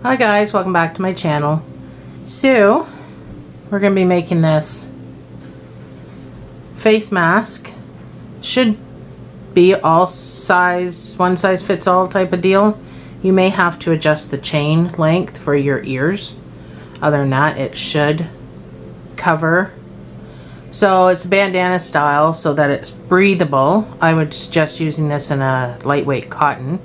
Hi guys, welcome back to my channel. So we're going to be making this face mask. Should be all size, one size fits all type of deal. You may have to adjust the chain length for your ears. Other than that, it should cover. So it's a bandana style so that it's breathable. I would suggest using this in a lightweight cotton.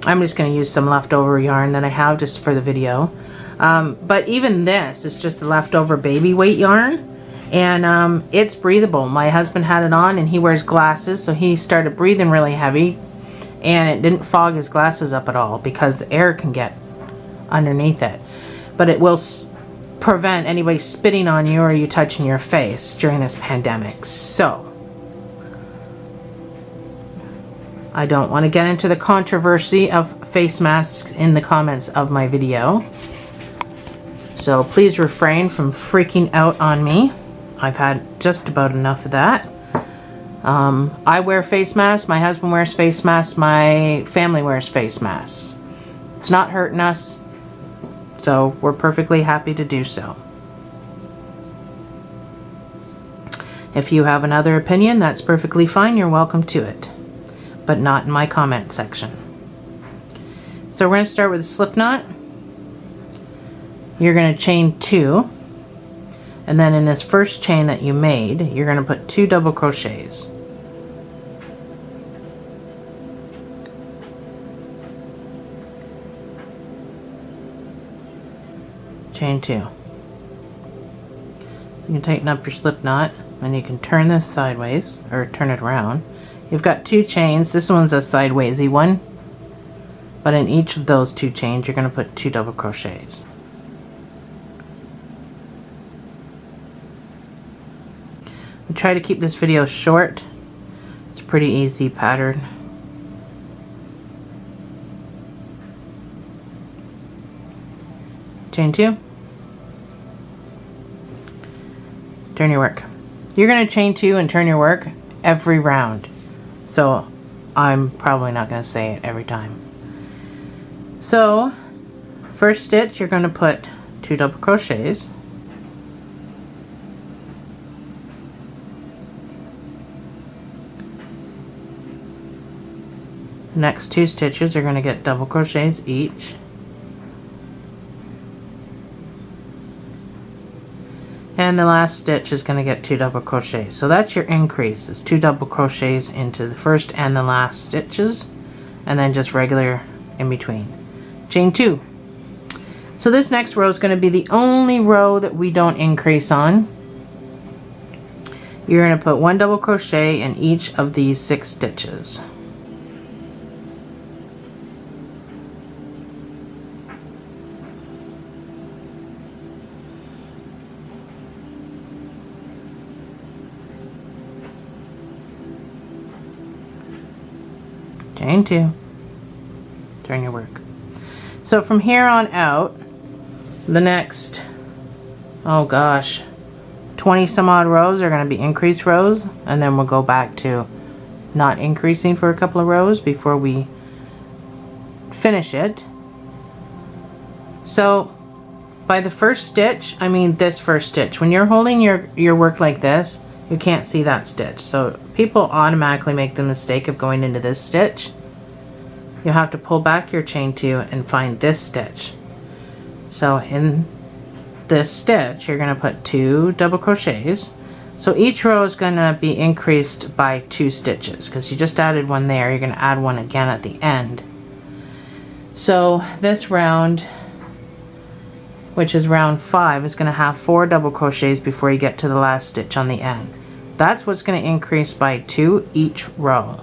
I'm just going to use some leftover yarn that I have just for the video. But even this is just a leftover baby weight yarn. And it's breathable. My husband had it on and he wears glasses, so he started breathing really heavy. And it didn't fog his glasses up at all because the air can get underneath it. But it will prevent anybody spitting on you or you touching your face during this pandemic. So I don't want to get into the controversy of face masks in the comments of my video. So please refrain from freaking out on me. I've had just about enough of that. I wear face masks, my husband wears face masks, my family wears face masks. It's not hurting us, so we're perfectly happy to do so. If you have another opinion, that's perfectly fine, you're welcome to it. But not in my comment section. So we're going to start with a slip knot. You're going to chain 2, and then in this first chain that you made, you're going to put 2 double crochets. Chain 2. You can tighten up your slip knot, and you can turn this sideways, or turn it around. You've got 2 chains. This one's a sidewaysy one, but in each of those 2 chains you're going to put 2 double crochets. I try to keep this video short. It's a pretty easy pattern. Chain 2. Turn your work. You're going to chain 2 and turn your work every round. So I'm probably not going to say it every time. So first stitch, you're going to put 2 double crochets. The next 2 stitches are going to get double crochets each. And the last stitch is going to get 2 double crochets. So that's your increase. It's 2 double crochets into the first and the last stitches, and then just regular in between. Chain 2. So this next row is going to be the only row that we don't increase on. You're going to put 1 double crochet in each of these 6 stitches. Chain 2, turn your work. So from here on out, the next, oh gosh, 20 some odd rows are going to be increased rows, and then we'll go back to not increasing for a couple of rows before we finish it. So by the first stitch, I mean this first stitch, when you're holding your work like this, you can't see that stitch. So people automatically make the mistake of going into this stitch. You have to pull back your chain 2 and find this stitch. So in this stitch, you're going to put 2 double crochets. So each row is going to be increased by 2 stitches because you just added 1 there. You're going to add 1 again at the end. So this round, which is round 5, is going to have 4 double crochets before you get to the last stitch on the end. That's what's going to increase by 2 each row.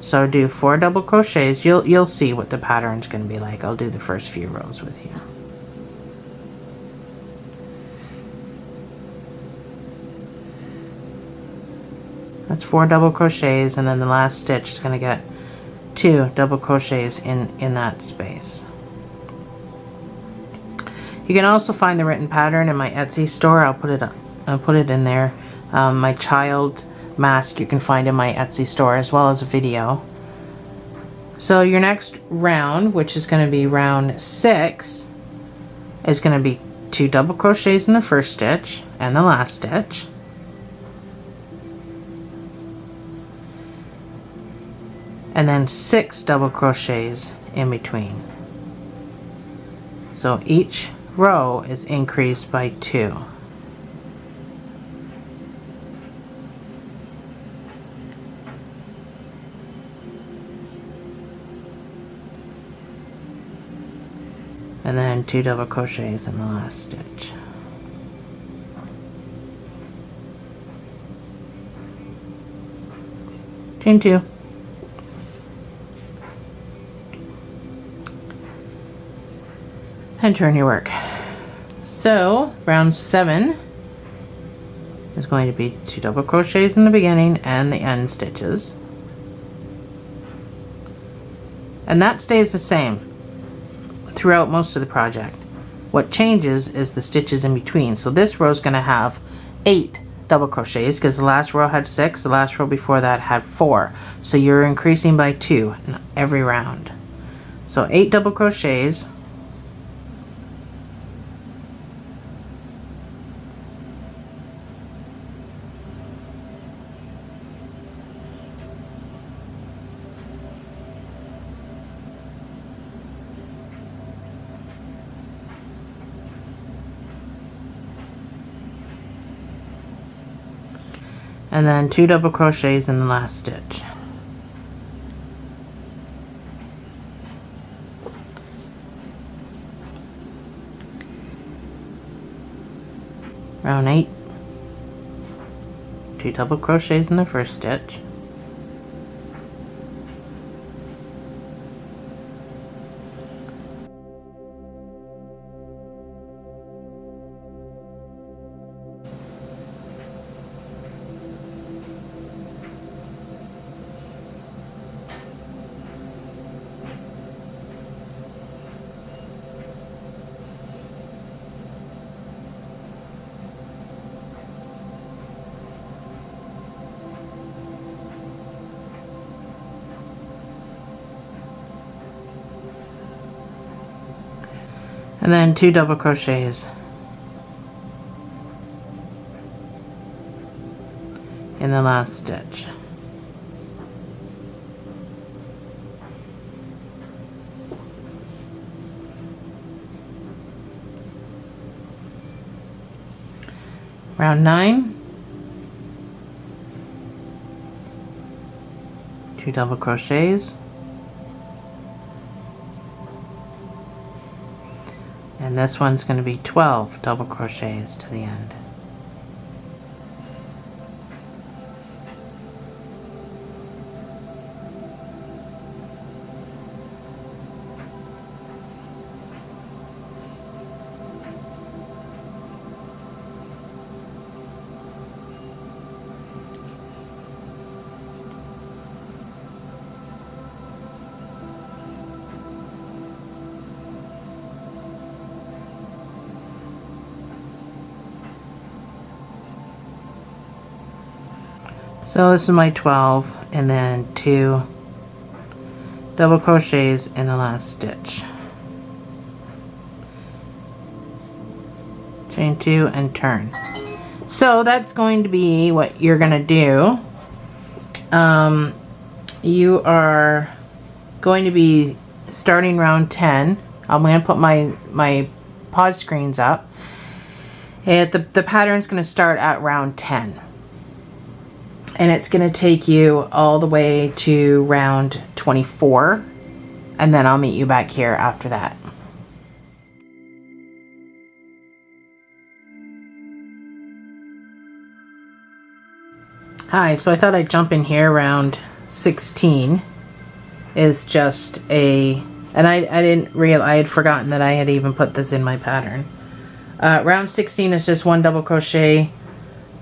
So do 4 double crochets. You'll see what the pattern's going to be like. I'll do the first few rows with you. That's 4 double crochets, and then the last stitch is going to get 2 double crochets in that space. You can also find the written pattern in my Etsy store. I'll put it in there. My child mask you can find in my Etsy store, as well as a video. So your next round, which is going to be round 6, is going to be 2 double crochets in the first stitch and the last stitch. And then 6 double crochets in between. So each row is increased by 2. And then 2 double crochets in the last stitch. Chain 2. And turn your work. So round 7 is going to be 2 double crochets in the beginning and the end stitches. And that stays the same throughout most of the project. What changes is the stitches in between. So this row is going to have 8 double crochets because the last row had 6, the last row before that had 4. So you're increasing by 2 in every round. So 8 double crochets. And then 2 double crochets in the last stitch. Round 8, 2 double crochets in the first stitch. And then 2 double crochets in the last stitch. Round 9, 2 double crochets. And this one's going to be 12 double crochets to the end. So this is my 12, and then 2 double crochets in the last stitch. Chain 2 and turn. So that's going to be what you're going to do. You are going to be starting round 10. I'm going to put my pause screens up. And the pattern's going to start at round 10. And it's going to take you all the way to round 24, and then I'll meet you back here after that. Hi, so I thought I'd jump in here. Round 16 is just and I didn't realize, I had forgotten that I had even put this in my pattern. Round 16 is just 1 double crochet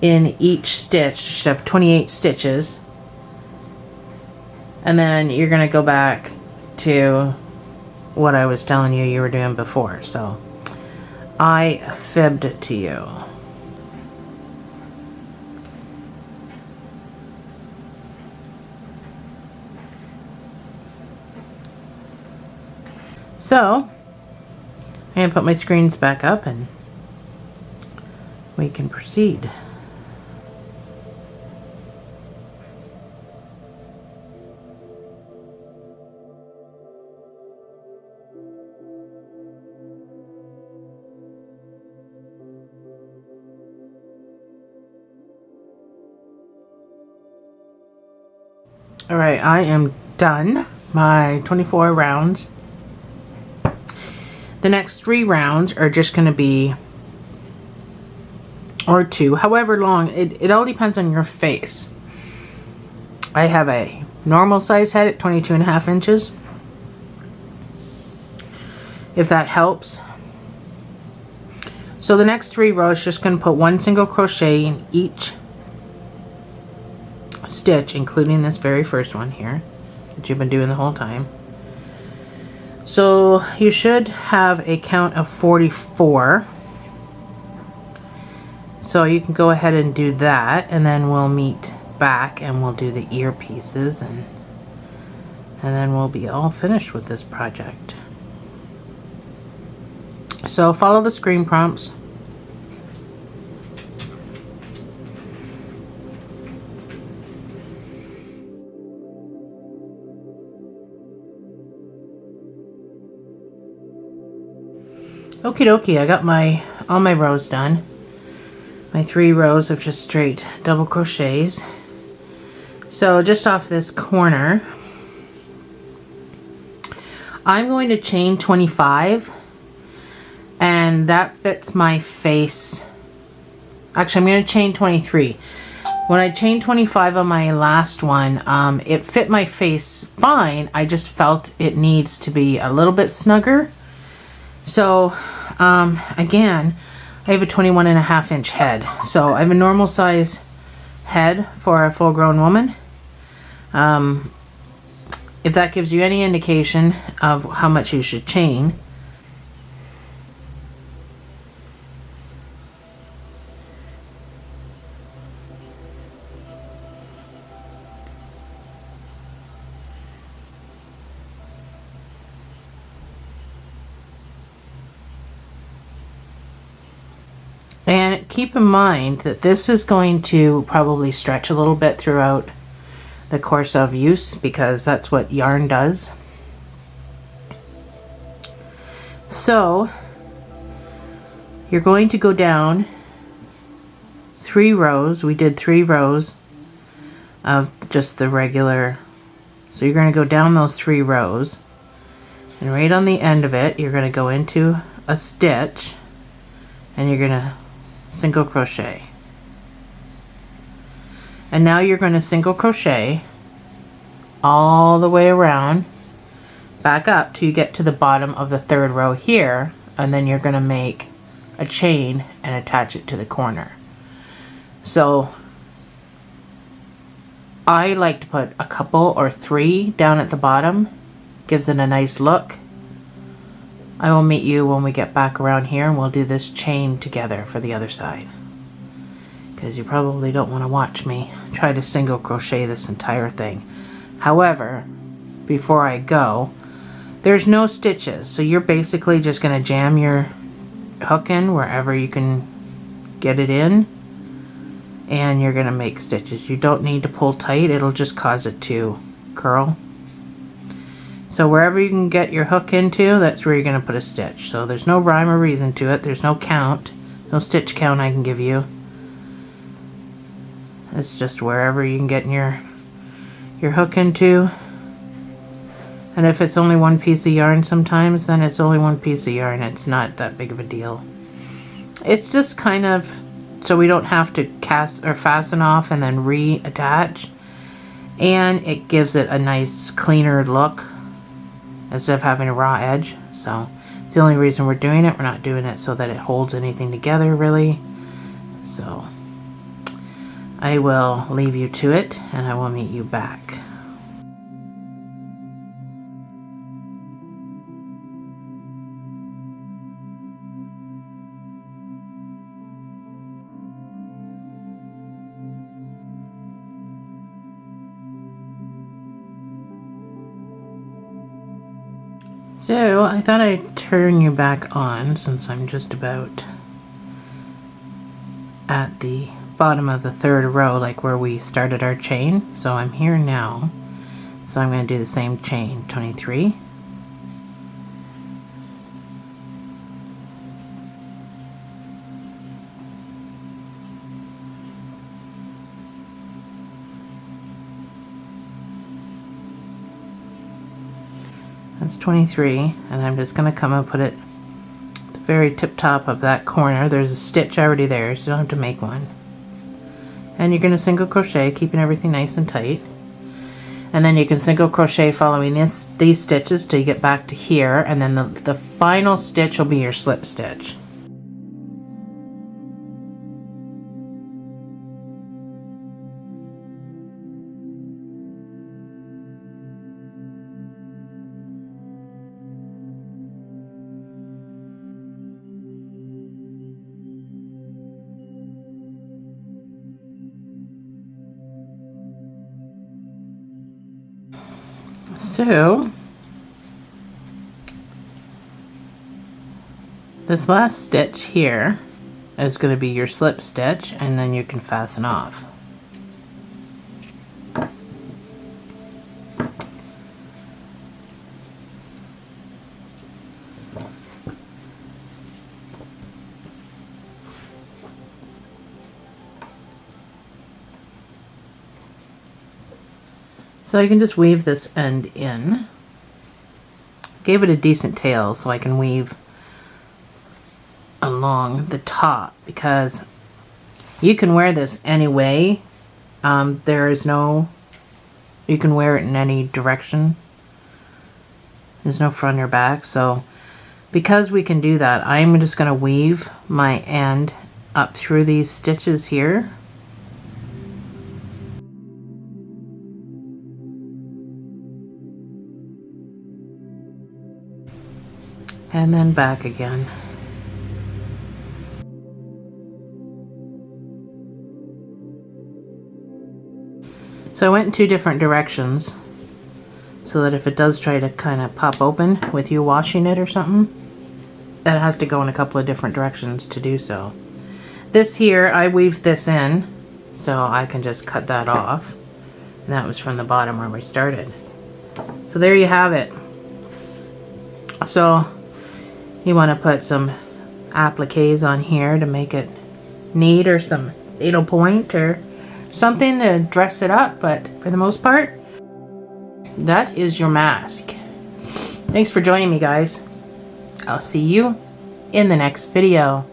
in each stitch. You should have 28 stitches, and then you're going to go back to what I was telling you were doing before. So I fibbed it to you. So I'm going to put my screens back up and we can proceed. Alright, I am done my 24 rounds. The next 3 rounds are just going to be, or 2, however long, it all depends on your face. I have a normal size head at 22.5 inches. If that helps. So the next 3 rows, just going to put 1 single crochet in each stitch, including this very first one here that you've been doing the whole time. So you should have a count of 44. So you can go ahead and do that, and then we'll meet back and we'll do the ear pieces, and then we'll be all finished with this project. So follow the screen prompts. Okie dokie, I got all my rows done. My 3 rows of just straight double crochets. So just off this corner, I'm going to chain 25, and that fits my face. Actually, I'm going to chain 23. When I chained 25 on my last one, it fit my face fine. I just felt it needs to be a little bit snugger. So again, I have a 21.5 inch head. So I have a normal size head for a full grown woman. If that gives you any indication of how much you should chain. And keep in mind that this is going to probably stretch a little bit throughout the course of use, because that's what yarn does. So you're going to go down 3 rows. We did 3 rows of just the regular. So you're going to go down those 3 rows, and right on the end of it, you're going to go into a stitch, and you're going to single crochet. And now you're going to single crochet all the way around, back up till you get to the bottom of the 3rd row here, and then you're going to make a chain and attach it to the corner. So I like to put a couple or 3 down at the bottom. Gives it a nice look. I will meet you when we get back around here, and we'll do this chain together for the other side, because you probably don't want to watch me try to single crochet this entire thing. However, before I go, there's no stitches, so you're basically just going to jam your hook in wherever you can get it in, and you're going to make stitches. You don't need to pull tight, it'll just cause it to curl. So wherever you can get your hook into, that's where you're going to put a stitch. So there's no rhyme or reason to it. There's no count, no stitch count I can give you. It's just wherever you can get your hook into. And if it's only 1 piece of yarn sometimes, then it's only 1 piece of yarn. It's not that big of a deal. It's just kind of so we don't have to cast or fasten off and then reattach. And it gives it a nice cleaner look instead of having a raw edge. So it's the only reason we're doing it. We're not doing it so that it holds anything together really. So I will leave you to it, and I will meet you back. So I thought I'd turn you back on since I'm just about at the bottom of the third row, like where we started our chain. So I'm here now. So I'm going to do the same chain, 23. That's 23, and I'm just going to come and put it at the very tip top of that corner. There's a stitch already there, so you don't have to make one. And you're going to single crochet, keeping everything nice and tight. And then you can single crochet following these stitches till you get back to here, and then the final stitch will be your slip stitch. So this last stitch here is going to be your slip stitch, and then you can fasten off. So I can just weave this end in. Gave it a decent tail so I can weave along the top, because you can wear this any way. There is no, you can wear it in any direction. There's no front or back. So because we can do that, I'm just going to weave my end up through these stitches here. And then back again. So I went in two different directions so that if it does try to kind of pop open with you washing it or something, that has to go in a couple of different directions to do so. This here, I weaved this in so I can just cut that off. And that was from the bottom where we started. So there you have it. So you want to put some appliques on here to make it neat, or some needle point or something to dress it up, but for the most part, that is your mask. Thanks for joining me, guys. I'll see you in the next video.